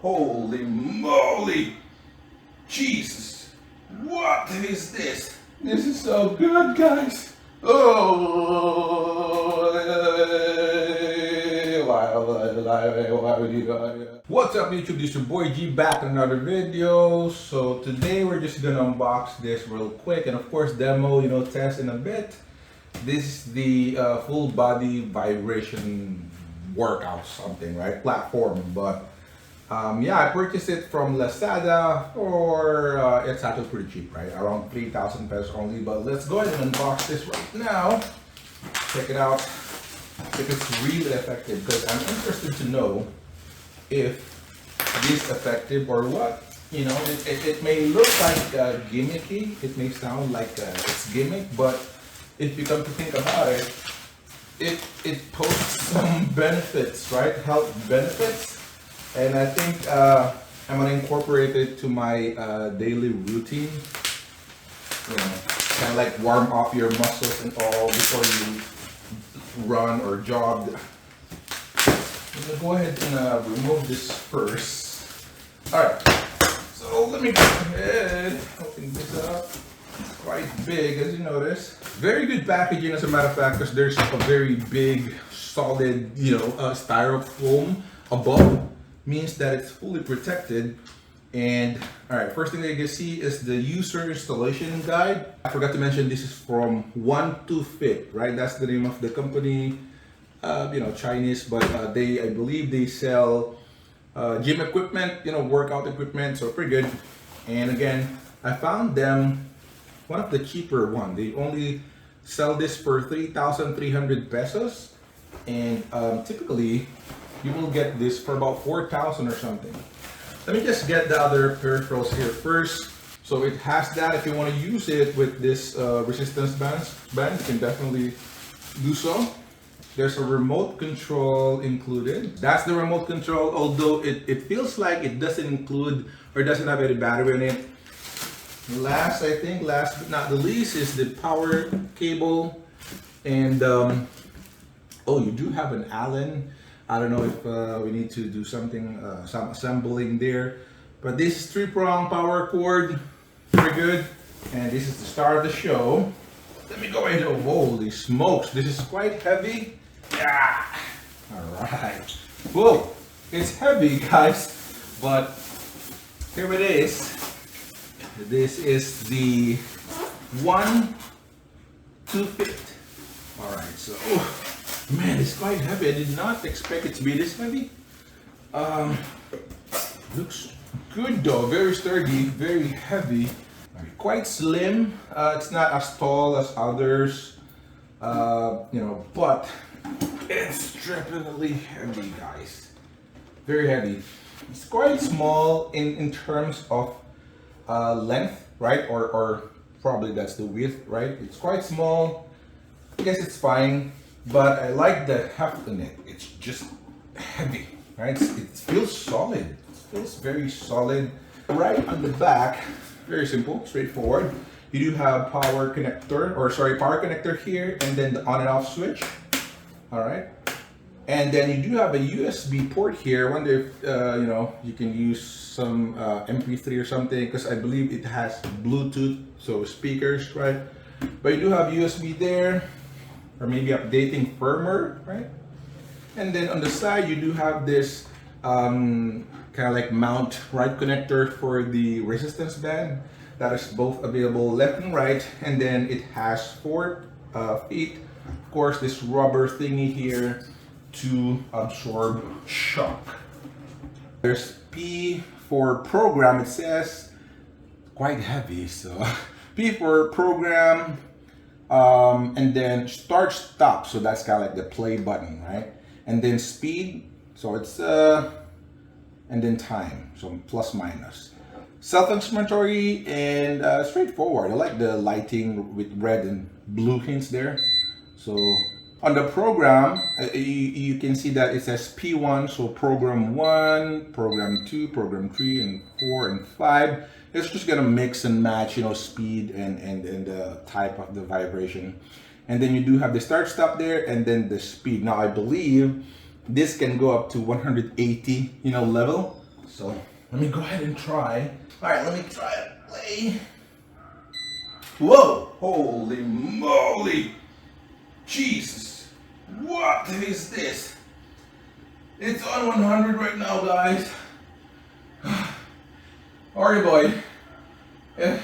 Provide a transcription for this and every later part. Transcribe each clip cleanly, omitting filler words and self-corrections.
Holy moly! Jesus! What is this? This is so good, guys! Oh! Why would you do? What's up, YouTube? This is your boy G back in another video. So today we're just gonna unbox this real quick and of course demo, test in a bit. This is the full body vibration workout something, right? Platform, but yeah, I purchased it from Lazada for it's actually pretty cheap, right? Around 3,000 pesos only. But let's go ahead and unbox this right now. Check it out if it's really effective, because I'm interested to know if this is effective or what. It may look like gimmicky. It may sound like it's gimmick, but if you come to think about it, it posts some benefits, right? Health benefits. And I think I'm gonna incorporate it to my daily routine. Kind of like warm up your muscles and all before you run or jog. I'm gonna go ahead and remove this first. All right. So let me go ahead, open this up. It's quite big, as you notice. Very good packaging, as a matter of fact, because there's a very big, solid, styrofoam above. Means that it's fully protected. And all right, first thing that you can see is the user installation guide. I forgot to mention this is from OneTwoFit, right? That's the name of the company. Chinese, but I believe they sell gym equipment, workout equipment, so pretty good. And again, I found them one of the cheaper one. They only sell this for 3,300 pesos, and typically you will get this for about 4,000 or something. Let me just get the other peripherals here first. So it has that. If you want to use it with this resistance band, you can definitely do so. There's a remote control included. That's the remote control, although it feels like it doesn't include or doesn't have any battery in it. Last but not the least is the power cable. And you do have an Allen. I don't know if we need to do something, some assembling there. But this is 3-prong power cord, very good. And this is the star of the show. Let me go ahead and, holy smokes, this is quite heavy. Yeah, all right. Whoa, it's heavy, guys, but here it is. This is the OneTwoFit. All right, so, man, it's quite heavy. I did not expect it to be this heavy. Looks good though, very sturdy, very heavy, quite slim. It's not as tall as others, but it's definitely heavy, guys. Very heavy. It's quite small in terms of length, right? Or probably that's the width, right? It's quite small. I guess it's fine. But I like the heft in it. It's just heavy, right? It feels solid. It feels very solid. Right on the back, very simple, straightforward. You do have power connector here, and then the on and off switch. All right. And then you do have a USB port here. I wonder if you can use some MP3 or something, because I believe it has Bluetooth, so speakers, right? But you do have USB there. Or maybe updating firmware, right? And then on the side, you do have this kind of like mount, right, connector for the resistance band. That is both available left and right. And then it has 4 feet. Of course, this rubber thingy here to absorb shock. There's P for program, it says. Quite heavy, so P for program. And then start stop, so that's kind of like the play button, right? And then speed, so it's and then time, so plus minus. Self-explanatory and straightforward. I like the lighting with red and blue hints there. So on the program, you can see that it says P1, so program 1, program 2, program 3, and 4, and 5. It's just gonna mix and match, speed and the type of the vibration. And then you do have the start stop there, and then the speed. Now I believe this can go up to 180, level. So let me go ahead and try. All right, let me try it. Play. Whoa! Holy moly! Jesus! What is this? It's on 100 right now, guys. Alright, boy. Yeah.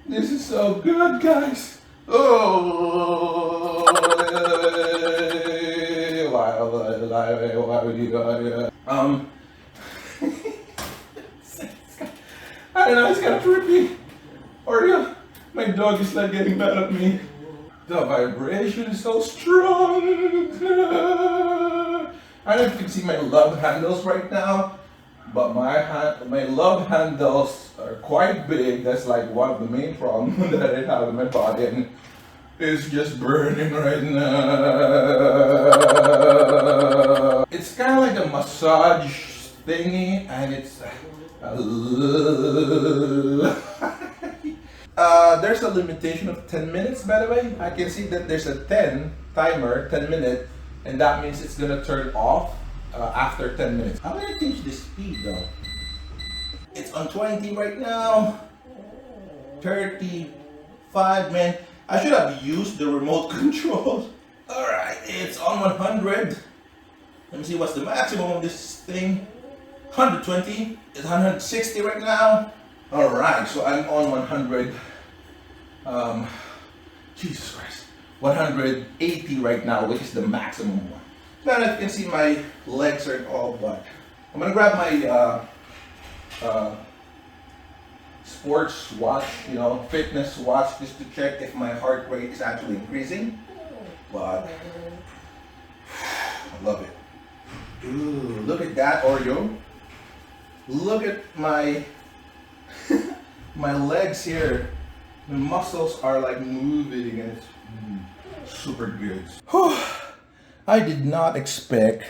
This is so good, guys. Oh! Why would you go? I don't know, it's kind of trippy. Oreo, my dog is not getting mad at me. The vibration is so strong. I don't know if you can see my love handles right now, but my love handles are quite big. That's like one of the main problems that I have in my body, and it's just burning right now. It's kind of like a massage thingy, and it's there's a limitation of 10 minutes, by the way. I can see that there's a 10 timer, 10 minute, and that means it's gonna turn off after 10 minutes. I'm gonna change the speed though. It's on 20 right now. 35, man. I should have used the remote control. Alright, it's on 100. Let me see what's the maximum of this thing. 120. It's 160 right now. Alright, so I'm on 100. Jesus Christ. 180 right now, which is the maximum one. Now you can see my legs are all but I'm gonna grab my sports watch, fitness watch, just to check if my heart rate is actually increasing. But I love it. Ooh, look at that, Oreo. Look at my my legs here. The muscles are like moving, and it's super good. I did not expect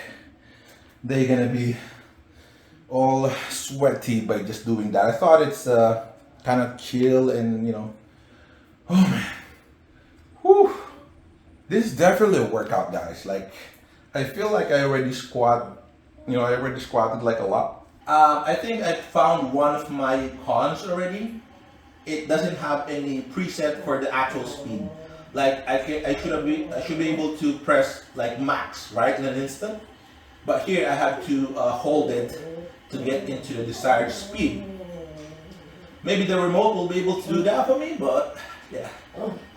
they're gonna be all sweaty by just doing that. I thought it's kind of chill and oh man, whew. This is definitely a workout, guys. Like, I feel like I already squatted like a lot. I think I found one of my cons already. It doesn't have any preset for the actual speed. Like I should be able to press like max, right, in an instant. But here I have to hold it to get into the desired speed. Maybe the remote will be able to do that for me, but yeah.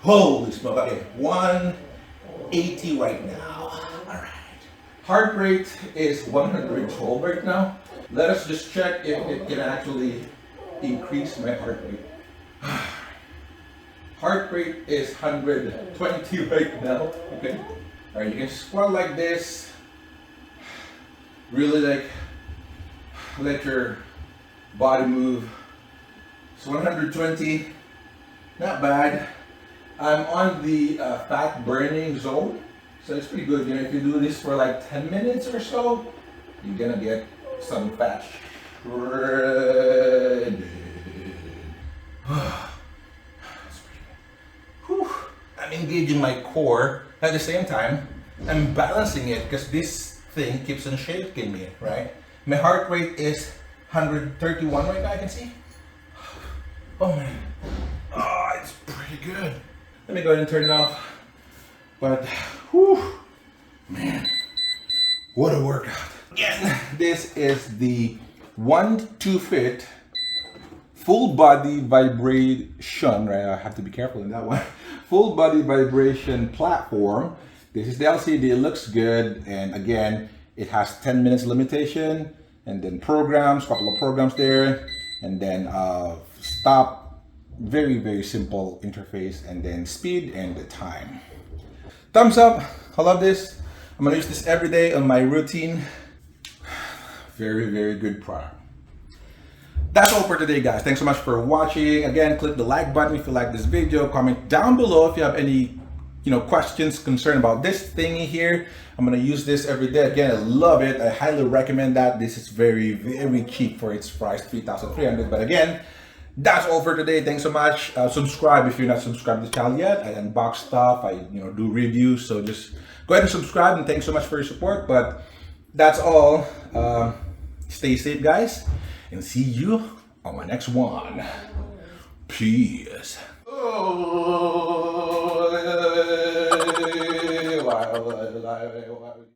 Holy smoke! Okay, 180 right now. All right. Heart rate is 112 right now. Let us just check if it can actually increase my heart rate. Heart rate is 120 right now. Okay. All right, you can squat like this. Really let your body move. It's 120. Not bad. I'm on the fat burning zone, so it's pretty good. If you do this for like 10 minutes or so, you're gonna get some fat shredded. I'm engaging my core at the same time. I'm balancing it because this thing keeps on shaking me, right? My heart rate is 131 right now, I can see. Oh man, it's pretty good. Let me go ahead and turn it off. But, whew, man, what a workout. Again, this is the OneTwoFit full body vibration, right? I have to be careful in that one. Full body vibration platform. This is the LCD, it looks good. And again, it has 10 minutes limitation, and then programs, couple of programs there, and then stop, very, very simple interface, and then speed and the time. Thumbs up, I love this. I'm gonna use this every day on my routine. Very, very good product. That's all for today, guys. Thanks so much for watching. Again, click the like button if you like this video. Comment down below if you have any questions, concern about this thingy here. I'm gonna use this every day. Again, I love it. I highly recommend that. This is very, very cheap for its price, 3,300. But again, that's all for today. Thanks so much. Subscribe if you're not subscribed to the channel yet. I unbox stuff. I do reviews. So just go ahead and subscribe. And thanks so much for your support. But that's all. Stay safe, guys, and see you on my next one. Peace. Oh,